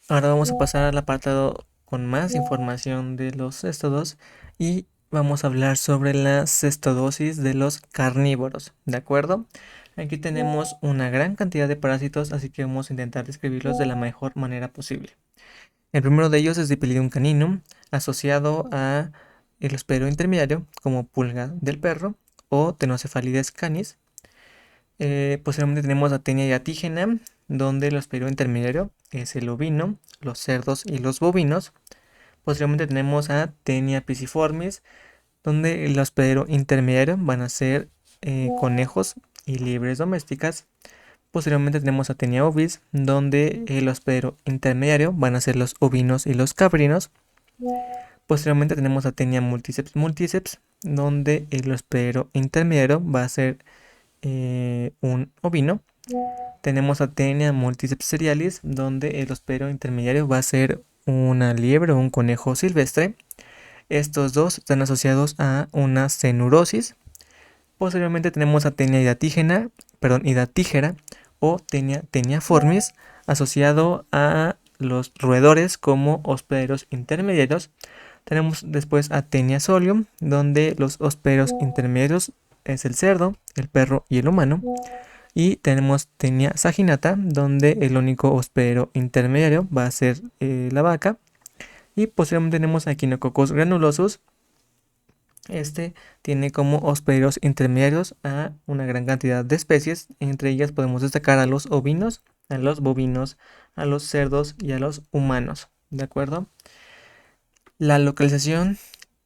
Ahora vamos a pasar al apartado con más información de los céstodos y vamos a hablar sobre la cestodosis de los carnívoros, ¿de acuerdo? Aquí tenemos una gran cantidad de parásitos, así que vamos a intentar describirlos de la mejor manera posible. El primero de ellos es Dipilidum caninum, asociado a el hospedero intermediario como pulga del perro o Tenocefalides canis. Posteriormente tenemos la tenia hiatígena, donde el hospedero intermediario es el ovino, los cerdos y los bovinos. Posteriormente tenemos a Tenia pisciformis, donde el hospedero intermediario van a ser conejos y liebres domésticas. Posteriormente tenemos a Tenia ovis, donde el hospedero intermediario van a ser los ovinos y los caprinos. Posteriormente tenemos a Tenia multiceps multiceps, donde el hospedero intermediario va a ser un ovino. Tenemos a Tenia multiceps serialis, donde el hospedero intermediario va a ser una liebre o un conejo silvestre. Estos dos están asociados a una cenurosis. Posteriormente tenemos a Tenia hidatígera o Tenia teniaformis, asociado a los roedores como hospederos intermediarios. Tenemos después a Tenia solium, donde los hospederos intermediarios es el cerdo, el perro y el humano. Y tenemos Tenia saginata, donde el único hospedero intermediario va a ser la vaca. Y posteriormente tenemos a Echinococcus granulosus. Este tiene como hospederos intermediarios a una gran cantidad de especies. Entre ellas podemos destacar a los ovinos, a los bovinos, a los cerdos y a los humanos. ¿De acuerdo? La localización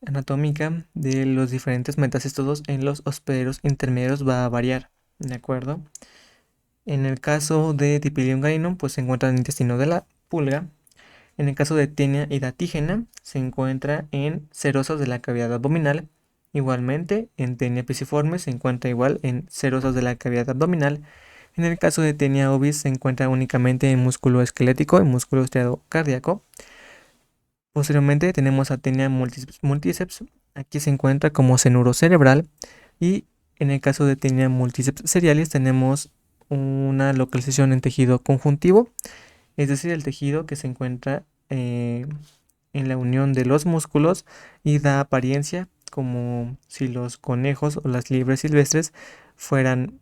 anatómica de los diferentes metacestodos en los hospederos intermediarios va a variar. ¿De acuerdo? En el caso de Dipilium caninum, pues se encuentra en el intestino de la pulga. En el caso de Tenia hidatígena, se encuentra en cerosas de la cavidad abdominal. Igualmente, en Tenia pisciforme se encuentra igual en cerosas de la cavidad abdominal. En el caso de Tenia ovis se encuentra únicamente en músculo esquelético y músculo estriado cardíaco. Posteriormente tenemos a Tenia multiceps. Aquí se encuentra como cenuro cerebral. Y en el caso de Tenia multiceps serialis tenemos una localización en tejido conjuntivo, es decir, el tejido que se encuentra en la unión de los músculos y da apariencia como si los conejos o las liebres silvestres fueran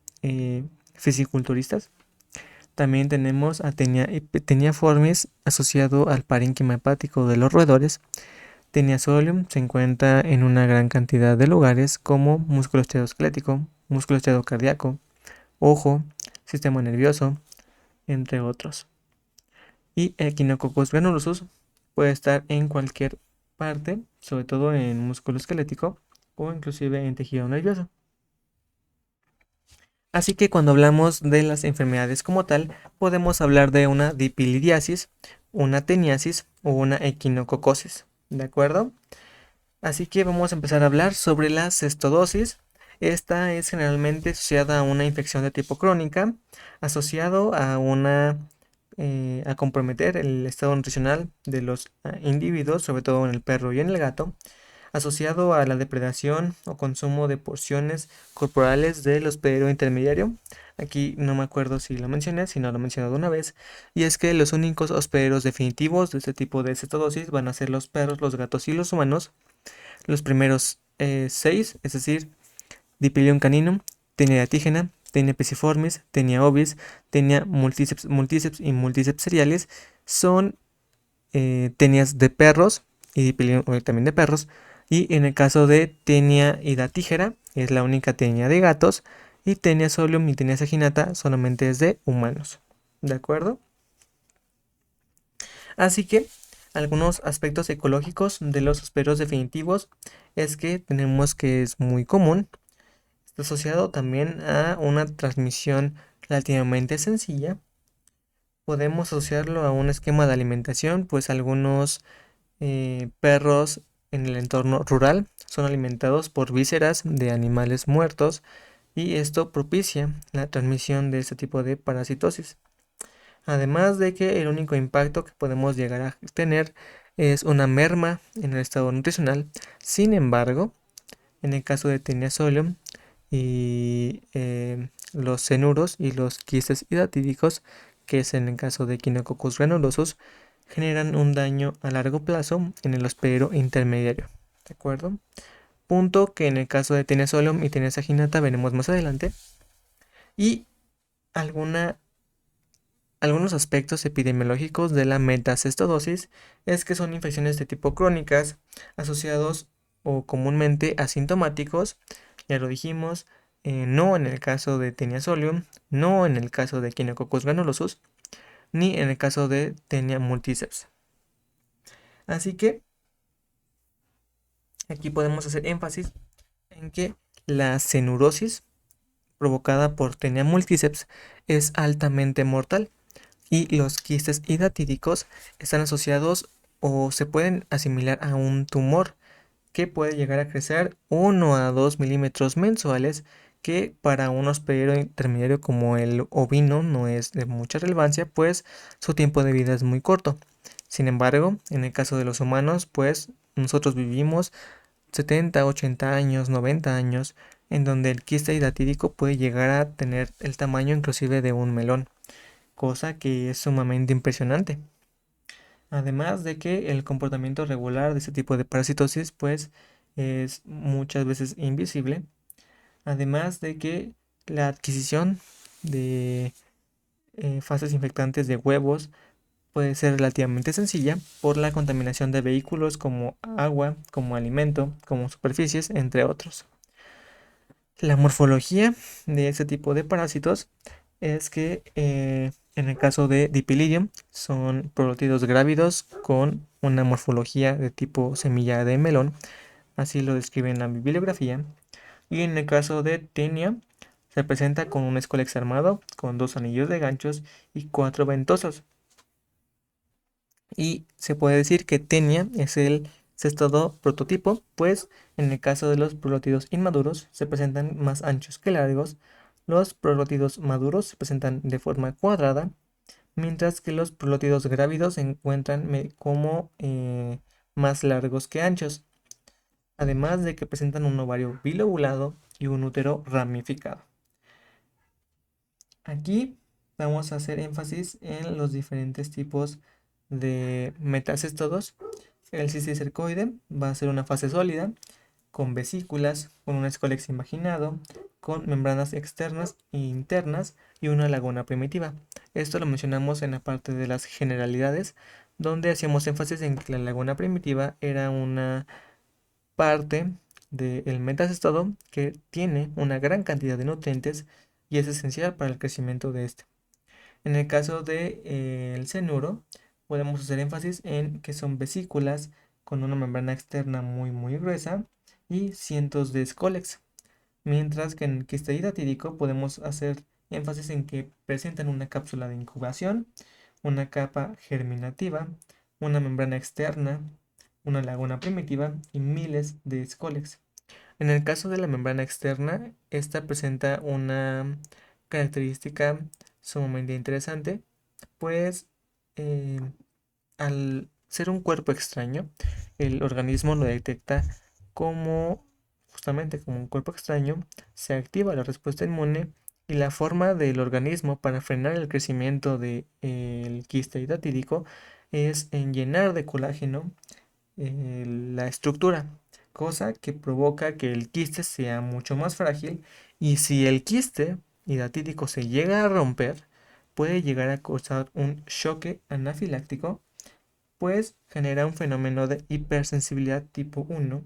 fisiculturistas. También tenemos a Teniaformis asociado al parénquima hepático de los roedores. Tenia solium se encuentra en una gran cantidad de lugares como músculo esteroesquelético, músculo esterocardiaco, ojo, sistema nervioso, entre otros. Y Echinococcus granulosus puede estar en cualquier parte, sobre todo en músculo esquelético o inclusive en tejido nervioso. Así que cuando hablamos de las enfermedades como tal, podemos hablar de una dipilidiasis, una teniasis o una equinococosis, ¿de acuerdo? Así que vamos a empezar a hablar sobre la cestodosis. Esta es generalmente asociada a una infección de tipo crónica, asociado a comprometer el estado nutricional de los individuos, sobre todo en el perro y en el gato, asociado a la depredación o consumo de porciones corporales del hospedero intermediario. Aquí no me acuerdo si lo mencioné, si no lo he mencionado una vez, y es que los únicos hospederos definitivos de este tipo de cetodosis van a ser los perros, los gatos y los humanos. Los primeros 6, es decir, Dipilium caninum, Tenia hiatígena, Tenia pisciformis, Tenia ovis, Tenia multiceps y multiceps serialis, son tenias de perros y Dipilium también de perros. Y en el caso de Tenia hidatígera, es la única tenia de gatos. Y Tenia solium y Tenia saginata solamente es de humanos. ¿De acuerdo? Así que algunos aspectos ecológicos de los hospederos definitivos es que tenemos que es muy común. Está asociado también a una transmisión relativamente sencilla. Podemos asociarlo a un esquema de alimentación, pues algunos perros en el entorno rural son alimentados por vísceras de animales muertos y esto propicia la transmisión de este tipo de parasitosis. Además de que el único impacto que podemos llegar a tener es una merma en el estado nutricional. Sin embargo, en el caso de Taenia solium y los cenuros y los quistes hidatídicos, que es en el caso de Echinococcus granulosus, generan un daño a largo plazo en el hospedero intermediario. ¿De acuerdo? Punto que en el caso de Taenia solium y Taenia saginata veremos más adelante. Y algunos aspectos epidemiológicos de la metacestodosis es que son infecciones de tipo crónicas asociados o comúnmente asintomáticos, ya lo dijimos, no en el caso de Taenia solium, no en el caso de Echinococcus granulosus, ni en el caso de Taenia multiceps. Así que aquí podemos hacer énfasis en que la cenurosis provocada por Taenia multiceps es altamente mortal y los quistes hidatídicos están asociados o se pueden asimilar a un tumor que puede llegar a crecer 1 a 2 milímetros mensuales, que para un hospedero intermediario como el ovino no es de mucha relevancia, pues su tiempo de vida es muy corto. Sin embargo, en el caso de los humanos, pues nosotros vivimos 70, 80 años, 90 años, en donde el quiste hidatídico puede llegar a tener el tamaño inclusive de un melón, cosa que es sumamente impresionante. Además de que el comportamiento regular de este tipo de parasitosis pues es muchas veces invisible. Además de que la adquisición de fases infectantes de huevos puede ser relativamente sencilla por la contaminación de vehículos como agua, como alimento, como superficies, entre otros. La morfología de este tipo de parásitos es que en el caso de Dipylidium son proglótidos grávidos con una morfología de tipo semilla de melón, así lo describe en la bibliografía. Y en el caso de Taenia se presenta con un escolex armado, con 2 anillos de ganchos y 4 ventosos. Y se puede decir que Taenia es el cestodo prototipo, pues en el caso de los proglótidos inmaduros se presentan más anchos que largos, los proglótidos maduros se presentan de forma cuadrada, mientras que los proglótidos grávidos se encuentran como más largos que anchos, además de que presentan un ovario bilobulado y un útero ramificado. Aquí vamos a hacer énfasis en los diferentes tipos de metacestodos. El cisticercoide va a ser una fase sólida, con vesículas, con un escólex imaginado, con membranas externas e internas y una laguna primitiva. Esto lo mencionamos en la parte de las generalidades, donde hacíamos énfasis en que la laguna primitiva era una parte del metacestodo que tiene una gran cantidad de nutrientes y es esencial para el crecimiento de este. En el caso del cenuro, podemos hacer énfasis en que son vesículas con una membrana externa muy gruesa y cientos de escólex, mientras que en el quiste hidatídico podemos hacer énfasis en que presentan una cápsula de incubación, una capa germinativa, una membrana externa, una laguna primitiva y miles de escólex. En el caso de la membrana externa, esta presenta una característica sumamente interesante, pues eh, al ser un cuerpo extraño, el organismo lo detecta como justamente como un cuerpo extraño, se activa la respuesta inmune y la forma del organismo para frenar el crecimiento del quiste hidatídico es en llenar de colágeno la estructura, cosa que provoca que el quiste sea mucho más frágil, y si el quiste hidatídico se llega a romper, puede llegar a causar un choque anafiláctico, pues genera un fenómeno de hipersensibilidad tipo 1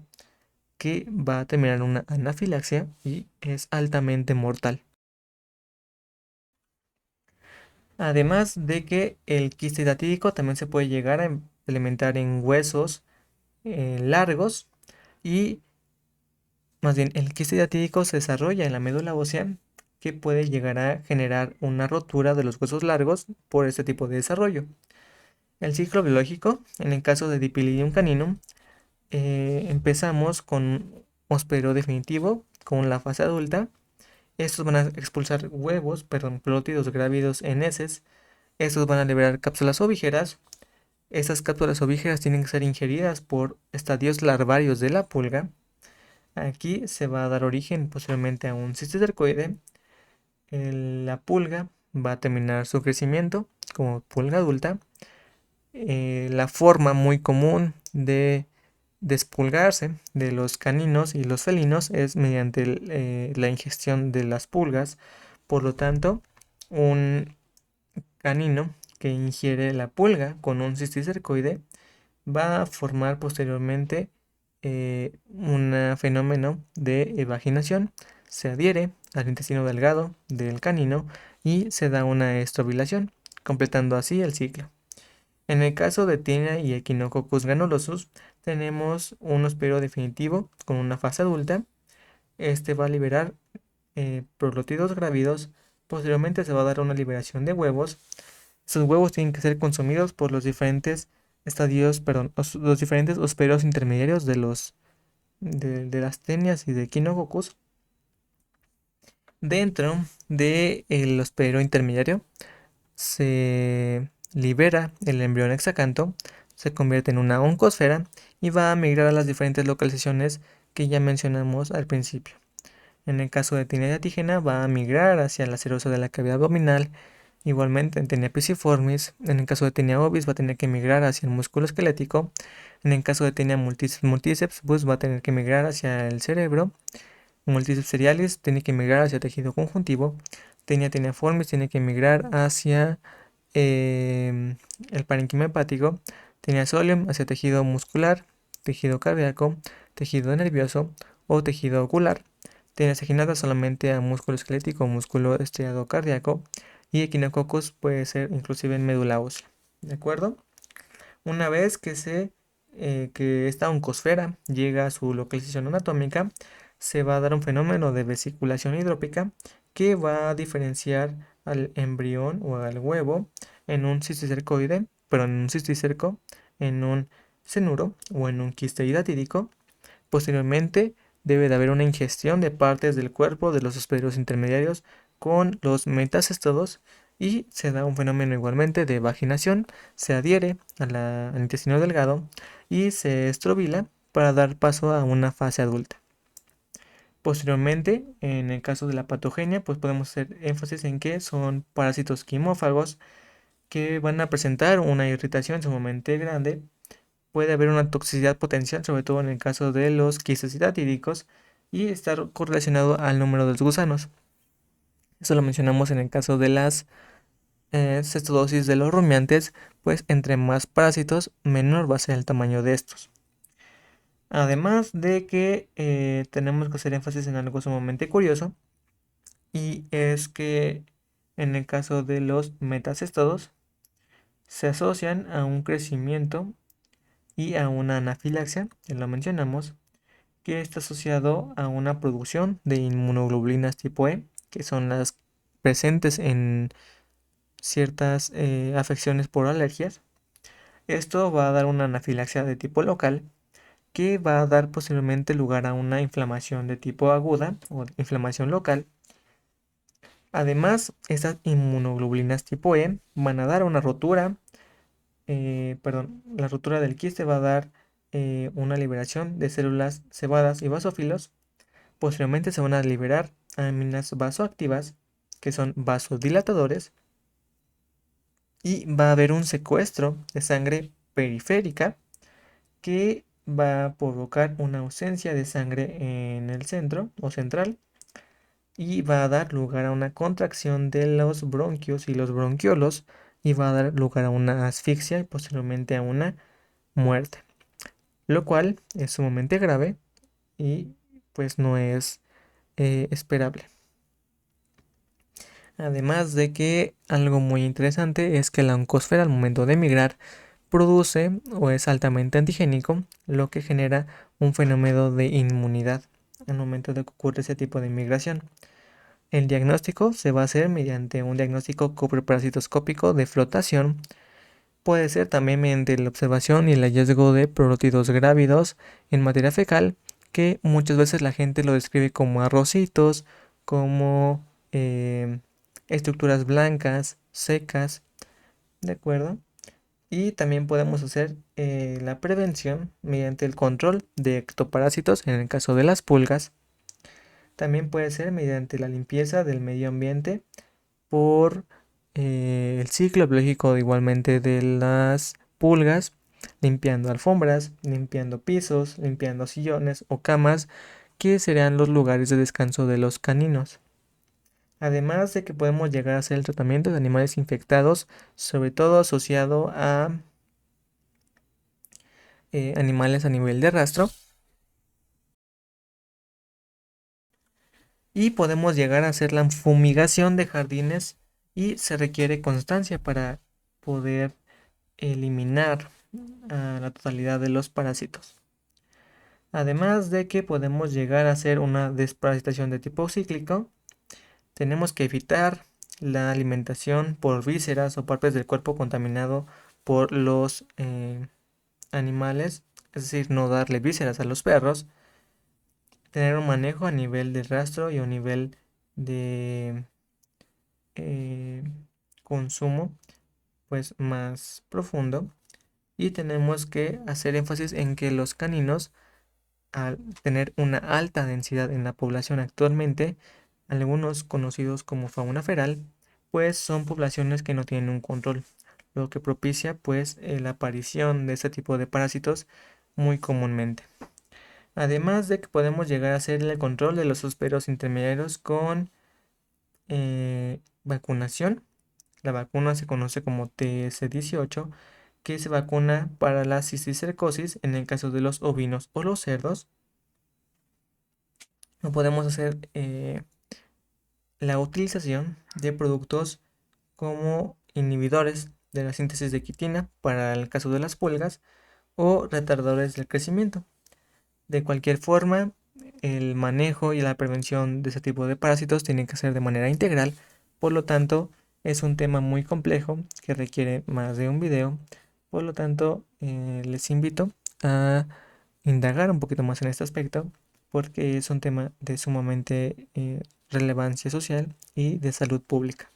que va a terminar en una anafilaxia y es altamente mortal. Además de que el quiste hidatídico también se puede llegar a implementar en huesos largos, y más bien el quiste hidatídico se desarrolla en la médula ósea, que puede llegar a generar una rotura de los huesos largos por este tipo de desarrollo. El ciclo biológico, en el caso de Dipylidium caninum, empezamos con hospedero definitivo, con la fase adulta. Estos van a expulsar huevos, perdón, pelótidos grávidos en heces. Estos van a liberar cápsulas ovígeras. Estas cápsulas ovígeras tienen que ser ingeridas por estadios larvarios de la pulga. Aquí se va a dar origen posiblemente a un cisticercoide. La pulga va a terminar su crecimiento como pulga adulta. la forma muy común de despulgarse de los caninos y los felinos es mediante la ingestión de las pulgas. Por lo tanto, un canino que ingiere la pulga con un cisticercoide va a formar posteriormente un fenómeno de evaginación. Se adhiere al intestino delgado del canino y se da una estrobilación, completando así el ciclo. En el caso de Taenia y Echinococcus granulosus, tenemos un hospedero definitivo con una fase adulta. Este va a liberar proglótidos grávidos. Posteriormente se va a dar una liberación de huevos. Esos huevos tienen que ser consumidos por los diferentes estadios, perdón, los diferentes hospederos intermediarios de las Taenias y de Echinococcus. Dentro del hospedero intermediario se libera el embrión hexacanto, se convierte en una oncosfera y va a migrar a las diferentes localizaciones que ya mencionamos al principio. En el caso de Taenia latigena va a migrar hacia la serosa de la cavidad abdominal. Igualmente en Taenia pisciformis, en el caso de Taenia ovis va a tener que migrar hacia el músculo esquelético. En el caso de Taenia multiceps pues va a tener que migrar hacia el cerebro. Multiceps serialis tiene que migrar hacia el tejido conjuntivo. Taenia teeniformis tiene que migrar hacia el parénquima hepático. Taenia solium hacia tejido muscular, tejido cardíaco, tejido nervioso o tejido ocular. Taenia saginata solamente a músculo esquelético o músculo estriado cardíaco. Y Echinococcus puede ser inclusive en médula ósea. ¿De acuerdo? Una vez que esta oncosfera llega a su localización anatómica, se va a dar un fenómeno de vesiculación hidrópica que va a diferenciar al embrión o al huevo en un cisticercoide, pero en un cisticerco, en un cenuro o en un quiste hidatídico. Posteriormente, debe de haber una ingestión de partes del cuerpo de los hospederos intermediarios con los metastódos y se da un fenómeno igualmente de vaginación, se adhiere al intestino delgado y se estrobila para dar paso a una fase adulta. Posteriormente, en el caso de la patogenia, pues podemos hacer énfasis en que son parásitos quimófagos que van a presentar una irritación sumamente grande. Puede haber una toxicidad potencial, sobre todo en el caso de los quistes hidatídicos, y estar correlacionado al número de los gusanos. Eso lo mencionamos en el caso de las cestodosis de los rumiantes, pues entre más parásitos, menor va a ser el tamaño de estos. Además de que tenemos que hacer énfasis en algo sumamente curioso, y es que en el caso de los metacestodos, se asocian a un crecimiento y a una anafilaxia, ya lo mencionamos, que está asociado a una producción de inmunoglobulinas tipo E, que son las presentes en ciertas afecciones por alergias. Esto va a dar una anafilaxia de tipo local que va a dar posiblemente lugar a una inflamación de tipo aguda o inflamación local. Además, estas inmunoglobulinas tipo E van a dar una rotura, la rotura del quiste va a dar una liberación de células cebadas y basófilos. Posteriormente se van a liberar aminas vasoactivas, que son vasodilatadores, y va a haber un secuestro de sangre periférica que va a provocar una ausencia de sangre en el centro o central y va a dar lugar a una contracción de los bronquios y los bronquiolos y va a dar lugar a una asfixia y posteriormente a una muerte, lo cual es sumamente grave y pues no es esperable. Además de que algo muy interesante es que la oncosfera al momento de migrar produce o es altamente antigénico, lo que genera un fenómeno de inmunidad al momento de que ocurre ese tipo de migración. El diagnóstico se va a hacer mediante un diagnóstico coproparasitoscópico de flotación. Puede ser también mediante la observación y el hallazgo de proglótidos grávidos en materia fecal, que muchas veces la gente lo describe como arrocitos, como estructuras blancas, secas, ¿de acuerdo? Y también podemos hacer la prevención mediante el control de ectoparásitos en el caso de las pulgas. También puede ser mediante la limpieza del medio ambiente por el ciclo biológico igualmente de las pulgas, limpiando alfombras, limpiando pisos, limpiando sillones o camas, que serán los lugares de descanso de los caninos. Además de que podemos llegar a hacer el tratamiento de animales infectados, sobre todo asociado a animales a nivel de rastro. Y podemos llegar a hacer la fumigación de jardines y se requiere constancia para poder eliminar a la totalidad de los parásitos. Además de que podemos llegar a hacer una desparasitación de tipo cíclico, tenemos que evitar la alimentación por vísceras o partes del cuerpo contaminado por los animales, es decir, no darle vísceras a los perros, tener un manejo a nivel de rastro y a nivel de consumo pues más profundo, y tenemos que hacer énfasis en que los caninos, al tener una alta densidad en la población actualmente, algunos conocidos como fauna feral, pues son poblaciones que no tienen un control, lo que propicia pues la aparición de este tipo de parásitos muy comúnmente. Además de que podemos llegar a hacer el control de los hosperos intermediarios con vacunación. La vacuna se conoce como TS18, que se vacuna para la cisticercosis en el caso de los ovinos o los cerdos. No podemos hacer la utilización de productos como inhibidores de la síntesis de quitina para el caso de las pulgas o retardadores del crecimiento. De cualquier forma, el manejo y la prevención de ese tipo de parásitos tienen que ser de manera integral, por lo tanto, es un tema muy complejo que requiere más de un video. Por lo tanto, les invito a indagar un poquito más en este aspecto, porque es un tema de sumamente relevancia social y de salud pública.